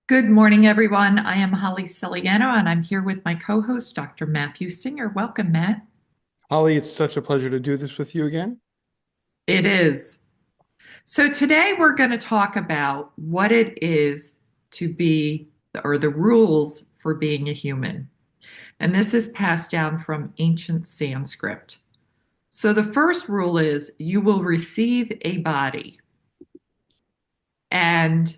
Good morning, everyone. I am Holly Celiano, and I'm here with my co-host, Dr. Matthew Singer. Welcome, Matt. Holly, it's such a pleasure to do this with you again. It is. So today we're going to talk about what it is to be, or the rules for being a human. And this is passed down from ancient Sanskrit. So the first rule is you will receive a body. And,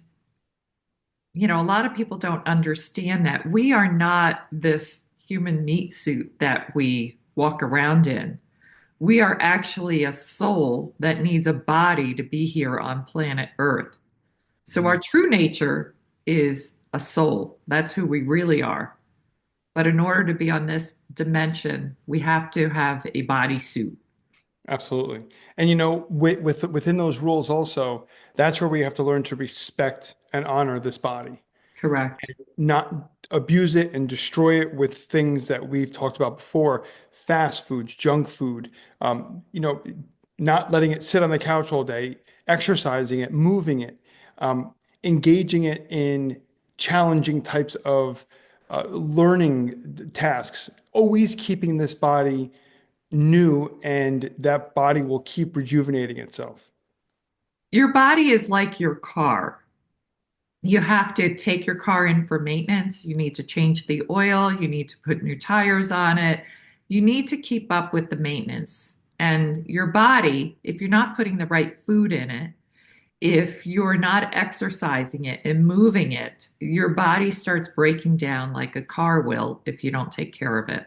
a lot of people don't understand that. We are not this human meat suit that we walk around in. We are actually a soul that needs a body to be here on planet Earth. So our Mhm. true nature is a soul. That's who we really are. But in order to be on this dimension, we have to have a body suit. Absolutely. And within those rules also, that's where we have to learn to respect and honor this body, Correct. not abuse it and destroy it with things that we've talked about before, fast foods, junk food, not letting it sit on the couch all day, exercising it, moving it, um, engaging it in challenging types of learning tasks, always keeping this body new, and that body will keep rejuvenating itself. Your body is like your car. You have to take your car in for maintenance. You need to change the oil. You need to put new tires on it. You need to keep up with the maintenance. And your body, if you're not putting the right food in it, if you're not exercising it and moving it, your body starts breaking down like a car will if you don't take care of it.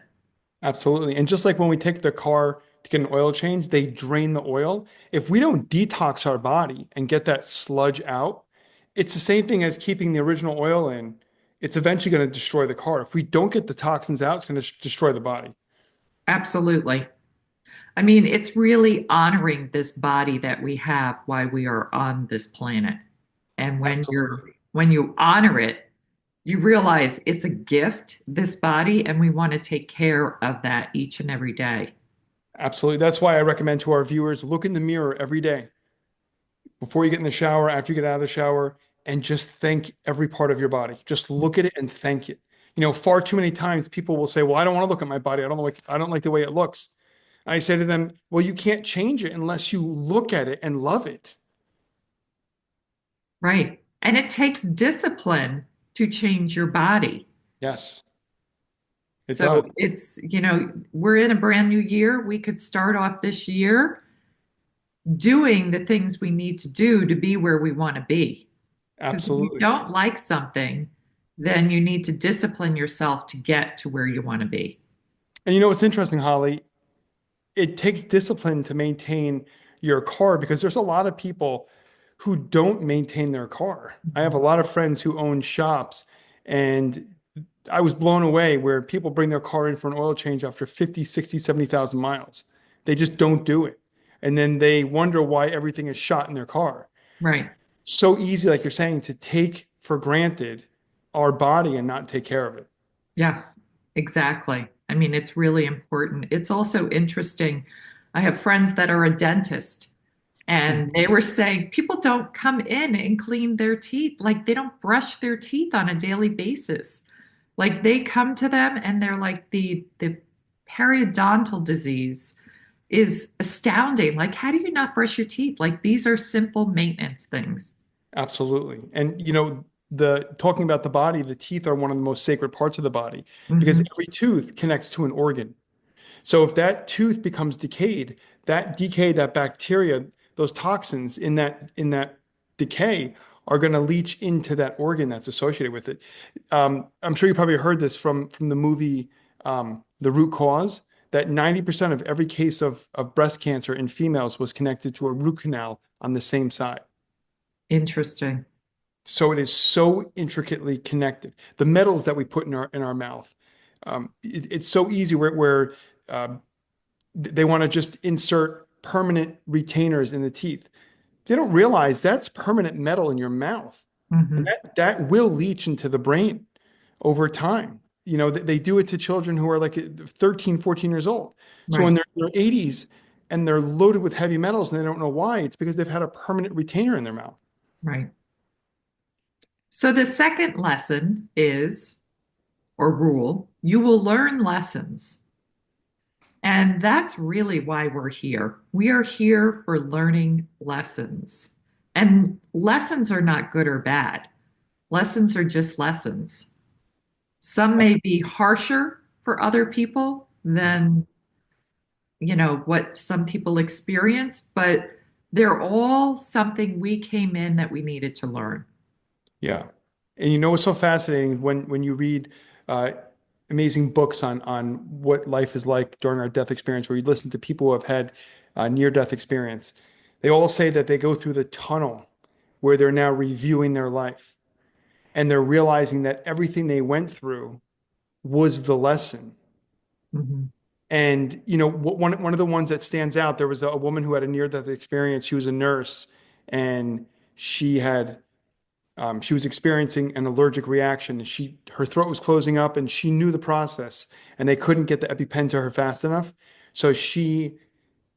Absolutely. And just like when we take the car to get an oil change, they drain the oil. If we don't detox our body and get that sludge out, it's the same thing as keeping the original oil in. It's eventually going to destroy the car. If we don't get the toxins out, it's going to destroy the body. Absolutely. I mean, it's really honoring this body that we have while we are on this planet. And Absolutely. when you honor it, you realize it's a gift, this body, and we want to take care of that each and every day. Absolutely. That's why I recommend to our viewers, look in the mirror every day before you get in the shower, after you get out of the shower, and just thank every part of your body. Just look at it and thank it. Far too many times people will say, "Well, I don't want to look at my body. I don't like the way it looks." And I say to them, "Well, you can't change it unless you look at it and love it." Right. And it takes discipline to change your body. Yes, it does. So we're in a brand new year. We could start off this year doing the things we need to do to be where we want to be. Because if you Absolutely. don't like something, then you need to discipline yourself to get to where you want to be. And what's interesting, Holly? It takes discipline to maintain your car because there's a lot of people who don't maintain their car. I have a Mhm. lot of friends who own shops, and I was blown away where people bring their car in for an oil change after 50, 60, 70,000 miles. They just don't do it. And then they wonder why everything is shot in their car. Right. It's so easy, like you're saying, to take for granted our body and not take care of it. Yes, exactly. I mean, it's really important. It's also interesting. I have friends that are a dentist, and they were saying people don't come in and clean their teeth. Like they don't brush their teeth on a daily basis. Like they come to them and they're like the periodontal disease is astounding. Like, how do you not brush your teeth? Like these are simple maintenance things. Absolutely. And the talking about the body, the teeth are one of the most sacred parts of the body because Hmm. every tooth connects to an organ. So if that tooth becomes decayed, that decay, that bacteria, those toxins in that decay are going to leach into that organ that's associated with it. I'm sure you probably heard this from the movie The Root Cause, that 90% of every case of breast cancer in females was connected to a root canal on the same side. Interesting. So it is so intricately connected. The metals that we put in our mouth, it's so easy where they want to just insert permanent retainers in the teeth. They don't realize that's permanent metal in your mouth, and Hmm. that will leach into the brain over time. They do it to children who are like 13, 14 years old. So when Right. they're in their 80s and they're loaded with heavy metals and they don't know why, it's because they've had a permanent retainer in their mouth. Right. So the second lesson is, or rule, you will learn lessons. And that's really why we're here. We are here for learning lessons. And lessons are not good or bad. Lessons are just lessons. Some may be harsher for other people than, what some people experience, but they're all something we came in that we needed to learn. Yeah. And you know what's so fascinating when you read uh, amazing books on what life is like during our death experience, where you listen to people who have had near-death experience, they all say that they go through the tunnel where they're now reviewing their life and they're realizing that everything they went through was the lesson. Mhm. And one of the ones that stands out, there was a woman who had a near-death experience. She was a nurse, and she had she was experiencing an allergic reaction. Her throat was closing up, and she knew the process, and they couldn't get the EpiPen to her fast enough. So she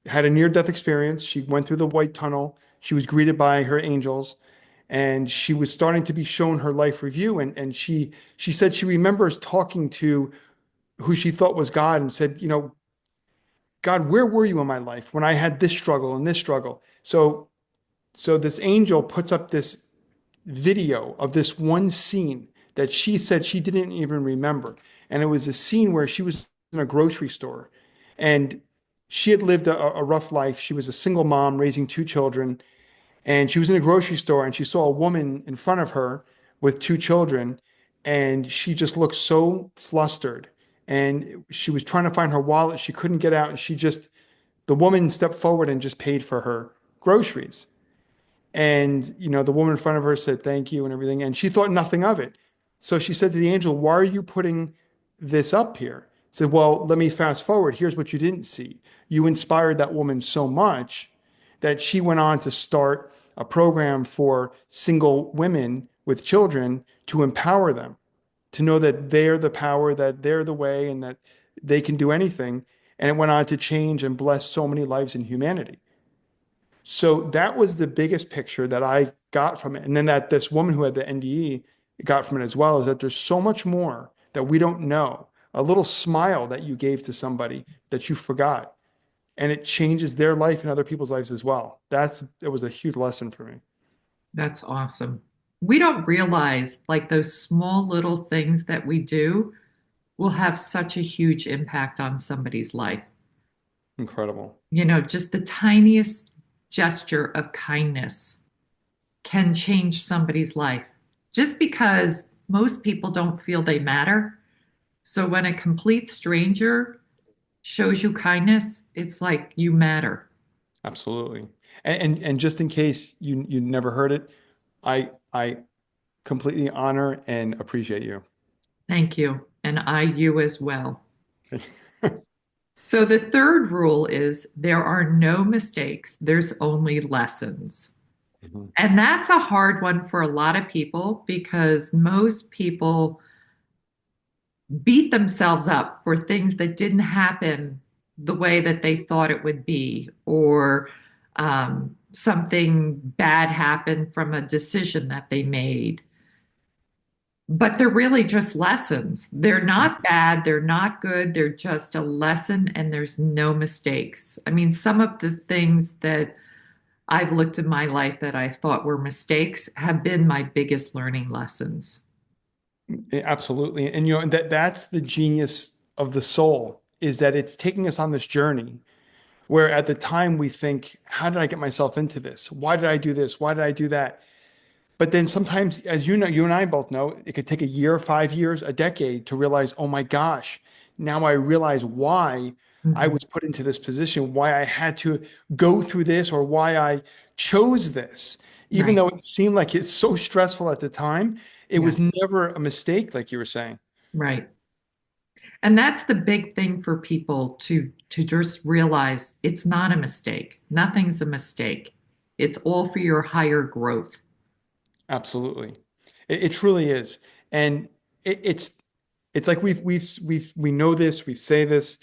had a near-death experience. She went through the white tunnel. She was greeted by her angels, and she was starting to be shown her life review. And she said she remembers talking to who she thought was God and said, God, where were you in my life when I had this struggle and this struggle? So this angel puts up this video of this one scene that she said she didn't even remember. And it was a scene where she was in a grocery store and she had lived a rough life. She was a single mom raising two children. And she was in a grocery store and she saw a woman in front of her with two children. And she just looked so flustered. And she was trying to find her wallet. She couldn't get out. And the woman stepped forward and just paid for her groceries. And, the woman in front of her said thank you and everything. And she thought nothing of it. So she said to the angel, why are you putting this up here? Said, well, let me fast forward. Here's what you didn't see. You inspired that woman so much that she went on to start a program for single women with children to empower them, to know that they're the power, that they're the way, and that they can do anything. And it went on to change and bless so many lives in humanity. So that was the biggest picture that I got from it. And then that this woman who had the NDE got from it as well is that there's so much more that we don't know. A little smile that you gave to somebody that you forgot, and it changes their life and other people's lives as well. It was a huge lesson for me. That's awesome. We don't realize like those small little things that we do will have such a huge impact on somebody's life. Incredible. Just the tiniest gesture of kindness can change somebody's life just because most people don't feel they matter. So when a complete stranger shows you kindness, it's like you matter. Absolutely. And just in case you never heard it, I completely honor and appreciate you. Thank you. And you as well. So the third rule is there are no mistakes, there's only lessons. Mhm. And that's a hard one for a lot of people because most people beat themselves up for things that didn't happen the way that they thought it would be, or something bad happened from a decision that they made. But they're really just lessons. They're not bad, they're not good, they're just a lesson, and there's no mistakes. I mean, some of the things that I've looked in my life that I thought were mistakes have been my biggest learning lessons. Absolutely. And that's the genius of the soul is that it's taking us on this journey where at the time we think, how did I get myself into this? Why did I do this? Why did I do that? But then sometimes, as you know, you and I both know, it could take a year, 5 years, a decade to realize, oh my gosh, now I realize why I Mhm. was put into this position, why I had to go through this, or why I chose this. Even Right. though it seemed like it's so stressful at the time, it Yeah. was never a mistake, like you were saying. Right. And that's the big thing for people to just realize it's not a mistake. Nothing's a mistake. It's all for your higher growth. Absolutely. It truly is. And it's like we know this, we say this,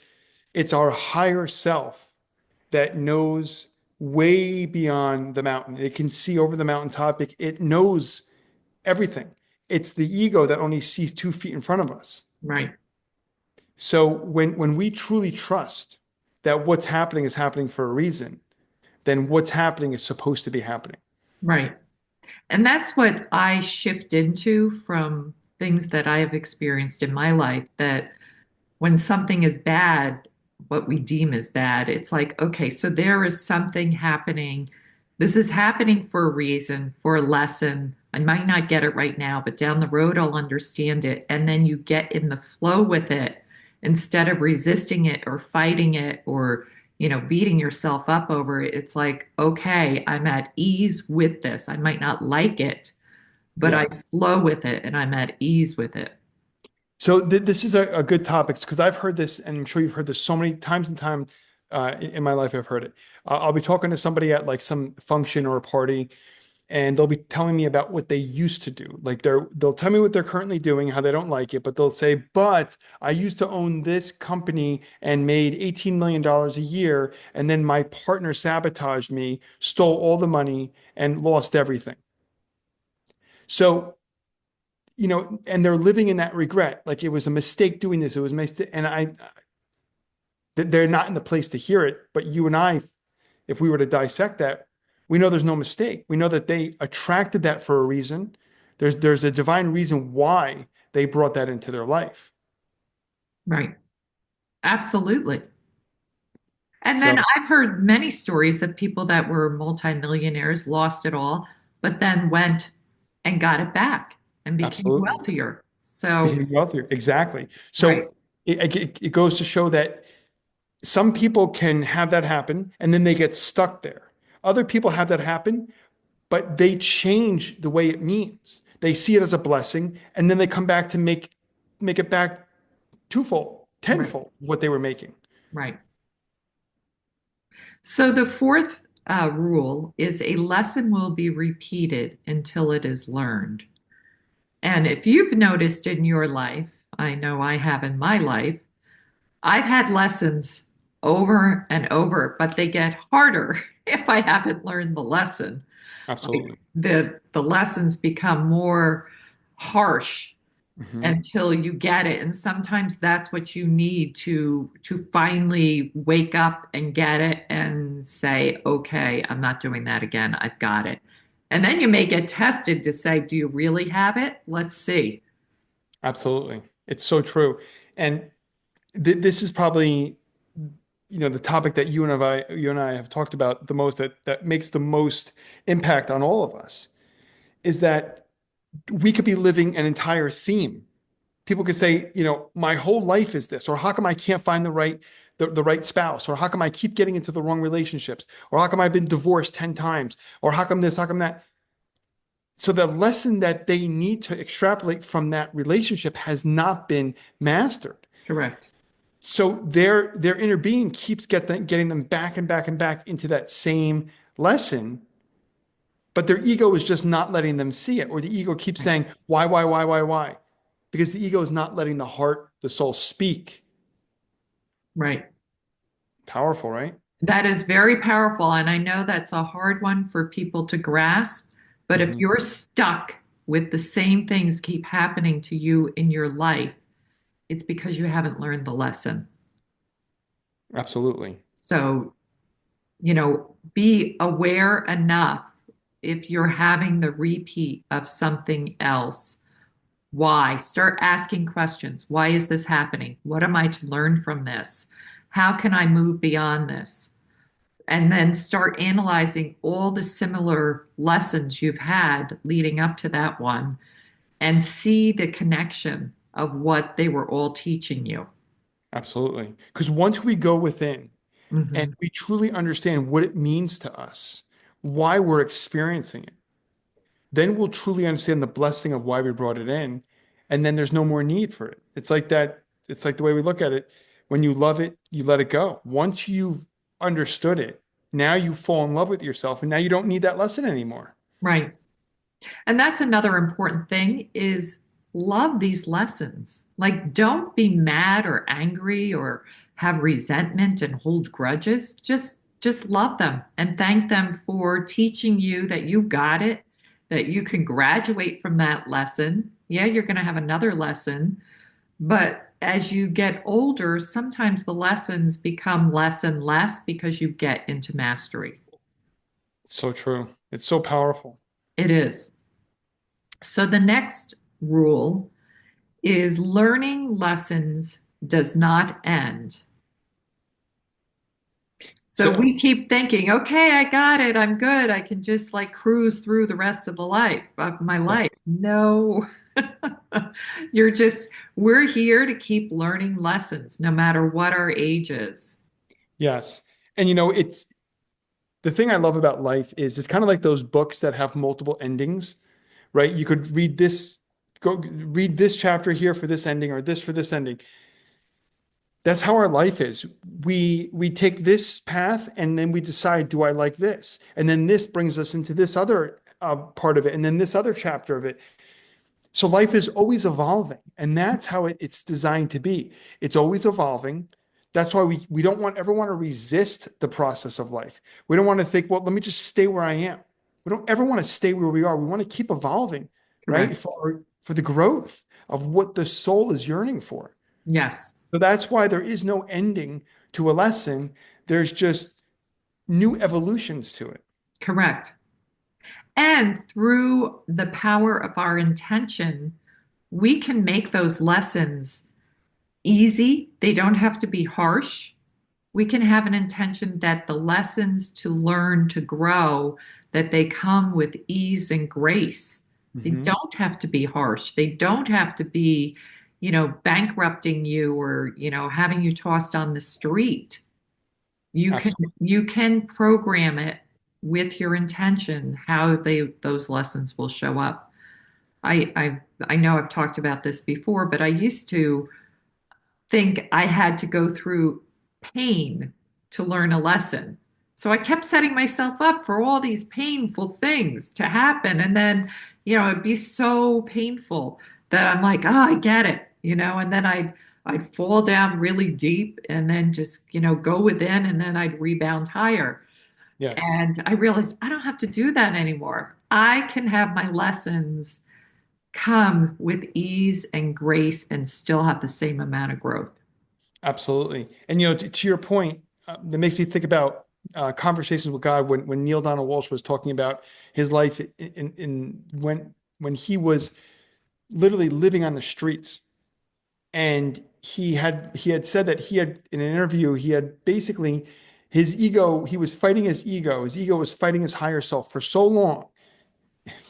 it's our higher self that knows way beyond the mountain. It can see over the mountaintop. It knows everything. It's the ego that only sees 2 feet in front of us. Right. So when we truly trust that what's happening is happening for a reason, then what's happening is supposed to be happening. Right. And that's what I shift into from things that I have experienced in my life that when something is bad, what we deem as bad, it's like, okay, so there is something happening. This is happening for a reason, for a lesson. I might not get it right now, but down the road, I'll understand it. And then you get in the flow with it instead of resisting it or fighting it or, beating yourself up over it. It's like, okay, I'm at ease with this. I might not like it, but I Yeah. flow with it and I'm at ease with it. So this is a good topic because I've heard this, and I'm sure you've heard this so many times and time in my life. I've heard it. I'll be talking to somebody at like some function or a party, and they'll be telling me about what they used to do. Like they'll tell me what they're currently doing, how they don't like it, but they'll say, "But I used to own this company and made $18 million a year, and then my partner sabotaged me, stole all the money, and lost everything." So and they're living in that regret. Like it was a mistake doing this. It was a mistake. And they're not in the place to hear it. But you and I, if we were to dissect that, we know there's no mistake. We know that they attracted that for a reason. There's a divine reason why they brought that into their life. Right. Absolutely. And then So I've heard many stories of people that were multimillionaires, lost it all, but then went and got it back and became absolutely. wealthier. So, You're wealthier. Exactly. right, So it goes to show that some people can have that happen and then they get stuck there. Other people have that happen but they change the way it means. They see it as a blessing, and then they come back to make it back twofold, right, tenfold what they were making. right. So the fourth rule is a lesson will be repeated until it is learned. And if you've noticed in your life, I know I have in my life, I've had lessons over and over, but they get harder if I haven't learned the lesson. Like Absolutely. the lessons become more harsh Hmm. until you get it. And sometimes that's what you need to finally wake up and get it and say, okay, I'm not doing that again. I've got it. And then you may get tested to say, do you really have it? Let's see. Absolutely. It's so true. And this is probably, the topic that you and I have talked about the most that makes the most impact on all of us is that we could be living an entire theme. People could say, my whole life is this, or how come I can't find the right spouse, or how come I keep getting into the wrong relationships, or how come I've been divorced 10 times, or how come this, how come that. So the lesson that they need to extrapolate from that relationship has not been mastered. Correct. So their inner being keeps getting them back and back and back into that same lesson, but their ego is just not letting them see it, or the ego keeps Right. saying, why? Because the ego is not letting the heart, the soul speak. Right. Powerful, right? That is very powerful. And I know that's a hard one for people to grasp. But if Hmm. you're stuck with the same things keep happening to you in your life, it's because you haven't learned the lesson. Absolutely. So, be aware enough if you're having the repeat of something else. Why? Start asking questions. Why is this happening? What am I to learn from this? How can I move beyond this? And then start analyzing all the similar lessons you've had leading up to that one and see the connection of what they were all teaching you. Absolutely. Because once we go within and Hmm. we truly understand what it means to us, why we're experiencing it, then we'll truly understand the blessing of why we brought it in. And then there's no more need for it. It's like that. It's like the way we look at it. When you love it, you let it go. Once you've understood it, now you fall in love with yourself and now you don't need that lesson anymore. Right. And that's another important thing is love these lessons. Like don't be mad or angry or have resentment and hold grudges. Just love them and thank them for teaching you that you got it that you can graduate from that lesson. Yeah, you're going to have another lesson, but as you get older, sometimes the lessons become less and less because you get into mastery. It's so true. It's so powerful. It is. So the next rule is learning lessons does not end. So So we keep thinking, okay, I got it. I'm good. I can just like cruise through the rest of the life of my yeah, life. No, you're just, we're here to keep learning lessons no matter what our age is. yes. And it's the thing I love about life is it's kind of like those books that have multiple endings, right? You could read this, go read this chapter here for this ending or this for this ending. That's how our life is. We take this path and then we decide, do I like this? And then this brings us into this other part of it, and then this other chapter of it. So life is always evolving, and that's how it's designed to be. It's always evolving. That's why we don't ever want to resist the process of life. We don't want to think, well, let me just stay where I am. We don't ever want to stay where we are. We want to keep evolving, right? Correct. For the growth of what the soul is yearning for. Yes, So that's why there is no ending to a lesson. There's just new evolutions to it. correct. And through the power of our intention, we can make those lessons easy. They don't have to be harsh. We can have an intention that the lessons to learn to grow, that they come with ease and grace. They Hmm. don't have to be harsh. They don't have to be, bankrupting you or, having you tossed on the street. You can Absolutely. you can program it with your intention how those lessons will show up. I know I've talked about this before, but I used to think I had to go through pain to learn a lesson. So I kept setting myself up for all these painful things to happen. And then, it'd be so painful that I'm like, oh, I get it, and then I'd fall down really deep and then just, go within and then I'd rebound higher. Yes. And I realized I don't have to do that anymore. I can have my lessons come with ease and grace and still have the same amount of growth. Absolutely. And to your point, that makes me think about conversations with God when Neil Donald Walsh was talking about his life in when he was literally living on the streets, and he had said that he had in an interview he had basically his ego, he was fighting his ego was fighting his higher self for so long.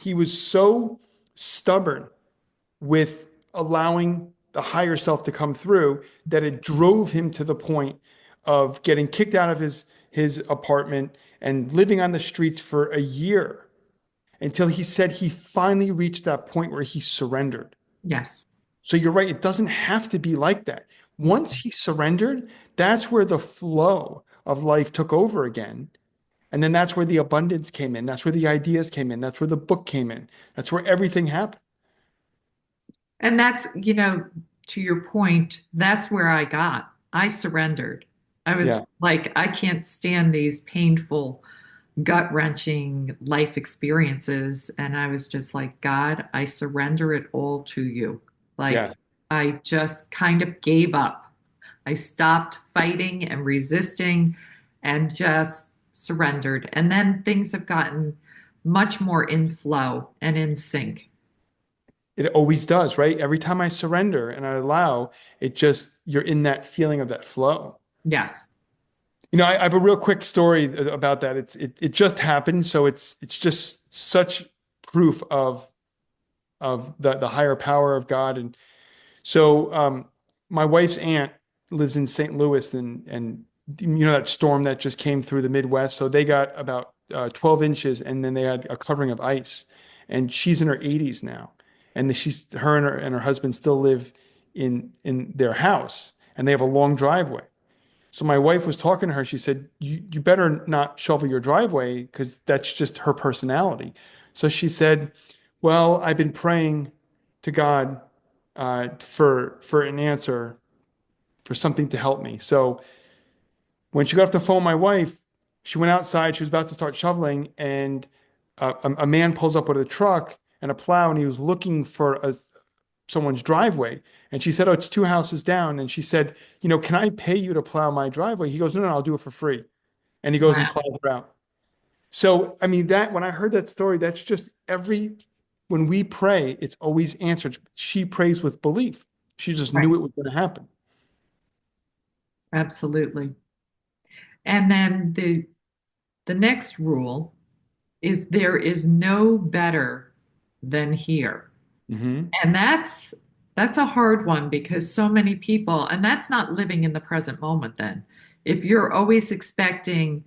He was so stubborn with allowing the higher self to come through that it drove him to the point of getting kicked out of his apartment and living on the streets for a year until he said he finally reached that point where he surrendered. Yes. So you're right, it doesn't have to be like that. Once he surrendered, that's where the flow of life took over again. And then that's where the abundance came in. That's where the ideas came in. That's where the book came in. That's where everything happened. And that's, to your point, that's where I got. I surrendered. I was Yeah. like, I can't stand these painful, gut-wrenching life experiences. And I was just like, God, I surrender it all to you. Like, Yeah. I just kind of gave up. I stopped fighting and resisting and just surrendered. And then things have gotten much more in flow and in sync. It always does, right? Every time I surrender and I allow, it just, you're in that feeling of that flow. Yes. I have a real quick story about that. It just happened, so it's just such proof of the higher power of God. And so my wife's aunt lives in St. Louis, and that storm that just came through the Midwest. So they got about 12 inches, and then they had a covering of ice. And she's in her 80s now, and she's her and her husband still live in their house, and they have a long driveway. So my wife was talking to her. She said, "You better not shovel your driveway because that's just her personality." So she said, "Well, I've been praying to God for an answer, for something to help me." So when she got off the phone with my wife, she went outside. She was about to start shoveling, and a man pulls up with a truck and a plow, and he was looking for someone's driveway. And she said, "Oh, it's two houses down." And she said, "Can I pay you to plow my driveway?" He goes, "No, no, I'll do it for free." And he goes and Wow. plows her out. So, I mean, that when I heard that story, that's just when we pray, it's always answered. She prays with belief. She just Right. knew it was going to happen. Absolutely. And then the next rule is there is no better than here. Hmm. And that's a hard one because so many people, and that's not living in the present moment then. If you're always expecting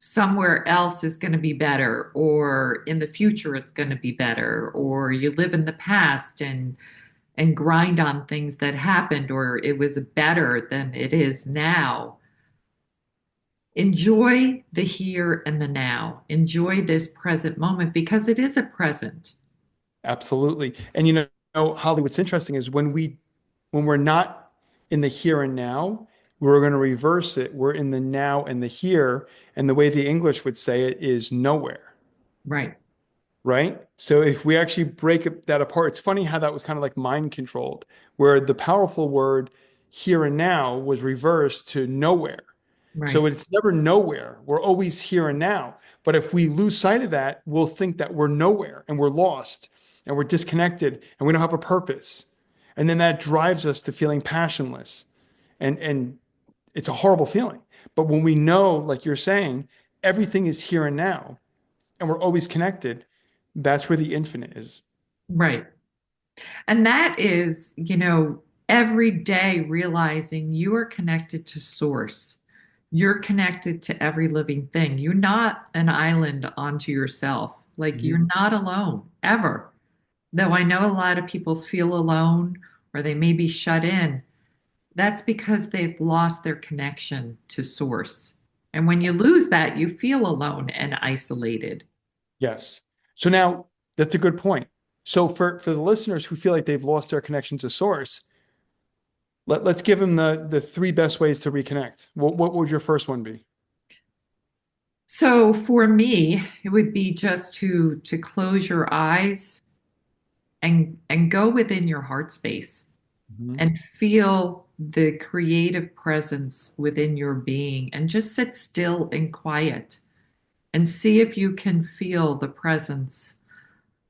somewhere else is going to be better, or in the future it's going to be better, or you live in the past and grind on things that happened or it was better than it is now. Enjoy the here and the now. Enjoy this present moment because it is a present. Absolutely. And Holly, what's interesting is when we're not in the here and now, we're going to reverse it. We're in the now and the here. And the way the English would say it is nowhere. Right, Right? So if we actually that apart, it's funny how that was kind of like mind controlled, where the powerful word here and now was reversed to nowhere. So right, it's never nowhere. We're always here and now. But if we lose sight of that, we'll think that we're nowhere and we're lost and we're disconnected and we don't have a purpose. And then that drives us to feeling passionless. And it's a horrible feeling. But when we know, like you're saying, everything is here and now and we're always connected, that's where the infinite is. right. And that is, every day realizing you are connected to source. You're connected to every living thing. You're not an island onto yourself. Like Mhm. you're not alone ever. Though I know a lot of people feel alone or they may be shut in. That's because they've lost their connection to source. And when you lose that, you feel alone and isolated. Yes. So now that's a good point. So for the listeners who feel like they've lost their connection to source, let's give them the three best ways to reconnect. What would your first one be? So for me, it would be just to close your eyes and go within your heart space Mhm. and feel the creative presence within your being and just sit still and quiet and see if you can feel the presence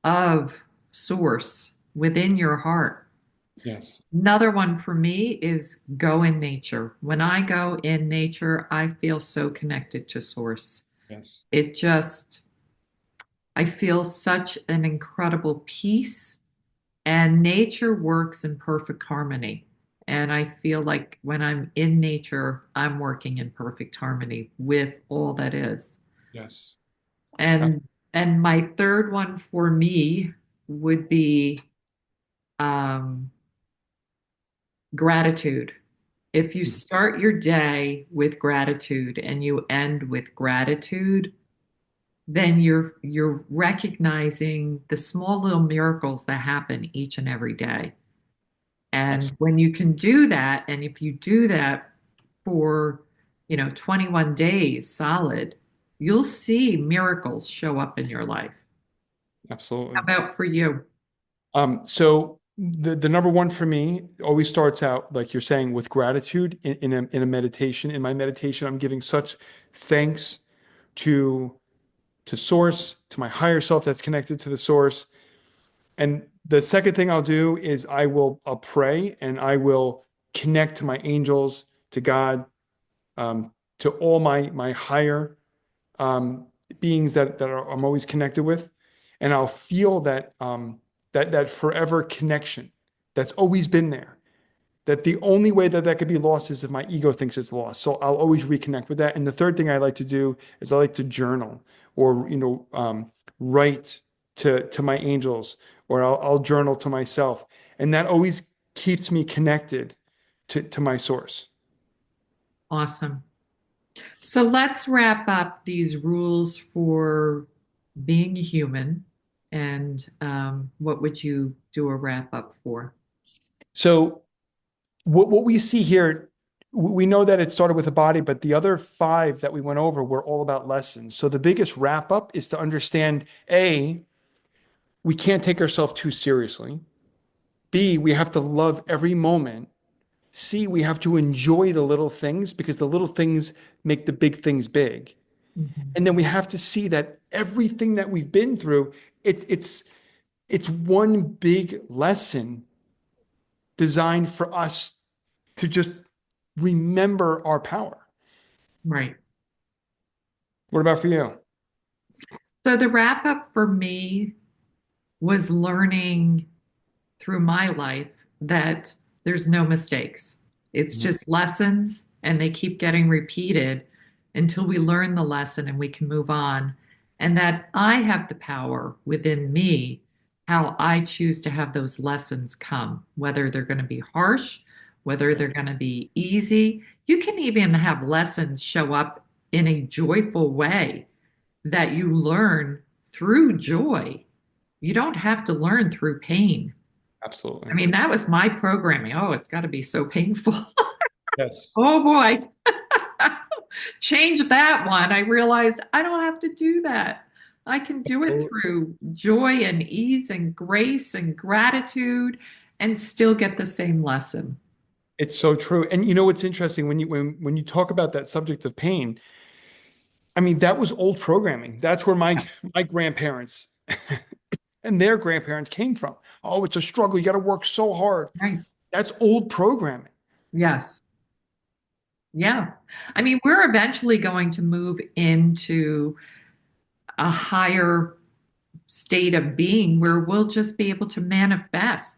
of source within your heart. Yes. Another one for me is go in nature. When I go in nature, I feel so connected to source. Yes. It just, I feel such an incredible peace, and nature works in perfect harmony. And I feel like when I'm in nature, I'm working in perfect harmony with all that is. Yes. And and my third one for me would be um, gratitude. If you Mhm. start your day with gratitude and you end with gratitude, then you're recognizing the small little miracles that happen each and every day. And Absolutely. when you can do that, and if you do that for, 21 days solid, you'll see miracles show up in your life. How Absolutely. about for you? So the number one for me always starts out, like you're saying, with gratitude in a meditation. In my meditation, I'm giving such thanks to source, to my higher self that's connected to the source. And the second thing I'll do is I'll pray and I will connect to my angels, to God, to all my higher beings I'm always connected with, and I'll feel that forever connection that's always been there. That the only way that that could be lost is if my ego thinks it's lost. So I'll always reconnect with that. And the third thing I like to do is I like to journal or write to my angels, or I'll journal to myself, and that always keeps me connected to my source. Awesome. So let's wrap up these rules for being a human. And what would you do a wrap up for? So what we see here we know that it started with the body, but the other five that we went over were all about lessons. So the biggest wrap up is to understand A, we can't take ourselves too seriously. B, we have to love every moment. C, we have to enjoy the little things because the little things make the big things big. Mhm. And then we have to see that everything that we've been through, it's one big lesson designed for us to just remember our power. Right. What about for you? So the wrap up for me was learning through my life that there's no mistakes. It's Mhm. just lessons and they keep getting repeated until we learn the lesson and we can move on. And that I have the power within me how I choose to have those lessons come, whether they're going to be harsh, whether Yeah, they're going to be easy. You can even have lessons show up in a joyful way that you learn through joy. You don't have to learn through pain. I absolutely. mean, that was my programming. Oh, it's got to be so painful. Yes. Oh boy. Change that one. I realized I don't have to do that. I can do it Absolutely. through joy and ease and grace and gratitude and still get the same lesson. It's so true. And you know what's interesting when you talk about that subject of pain, I mean, that was old programming. That's where my grandparents and their grandparents came from. Oh, it's a struggle. You got to work so hard. Right. That's old programming. Yes. Yeah. I mean, we're eventually going to move into a higher state of being where we'll just be able to manifest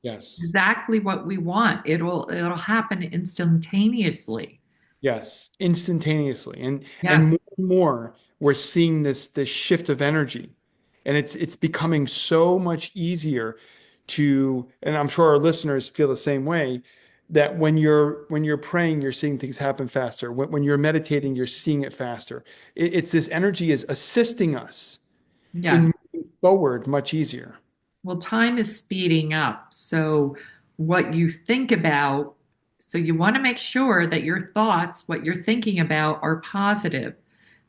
Yes. exactly what we want. It'll happen instantaneously. Yes, instantaneously. And Yes. more and more we're seeing this shift of energy. And it's becoming so much easier to, and I'm sure our listeners feel the same way, that when you're praying, you're seeing things happen faster. When you're meditating, you're seeing it faster. It's this energy is assisting us Yes. in moving forward much easier. Well, time is speeding up. So, what you think about, so you want to make sure that your thoughts, what you're thinking about, are positive.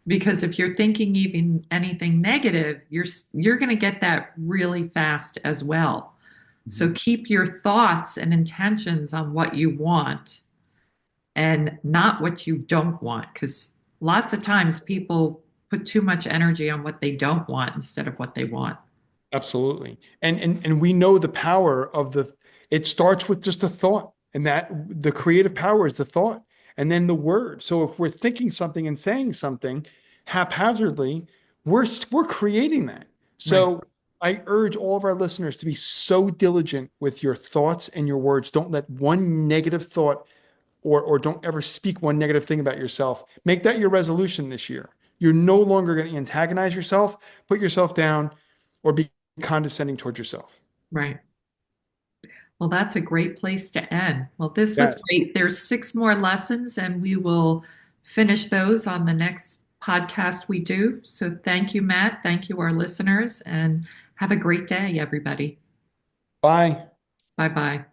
Because if you're thinking even anything negative, you're going to get that really fast as well. So Mhm. keep your thoughts and intentions on what you want and not what you don't want. Because lots of times people put too much energy on what they don't want instead of what they want. Absolutely. And we know the power of it starts with just a thought, and that the creative power is the thought and then the word. So if we're thinking something and saying something haphazardly, we're creating that. Right, So I urge all of our listeners to be so diligent with your thoughts and your words. Don't let one negative thought or don't ever speak one negative thing about yourself. Make that your resolution this year. You're no longer going to antagonize yourself, put yourself down, or be condescending towards yourself. right. Well, that's a great place to end. Well, this was Yes. great. There's six more lessons, and we will finish those on the next podcast we do. So thank you, Matt. Thank you, our listeners, and have a great day, everybody. Bye. Bye bye.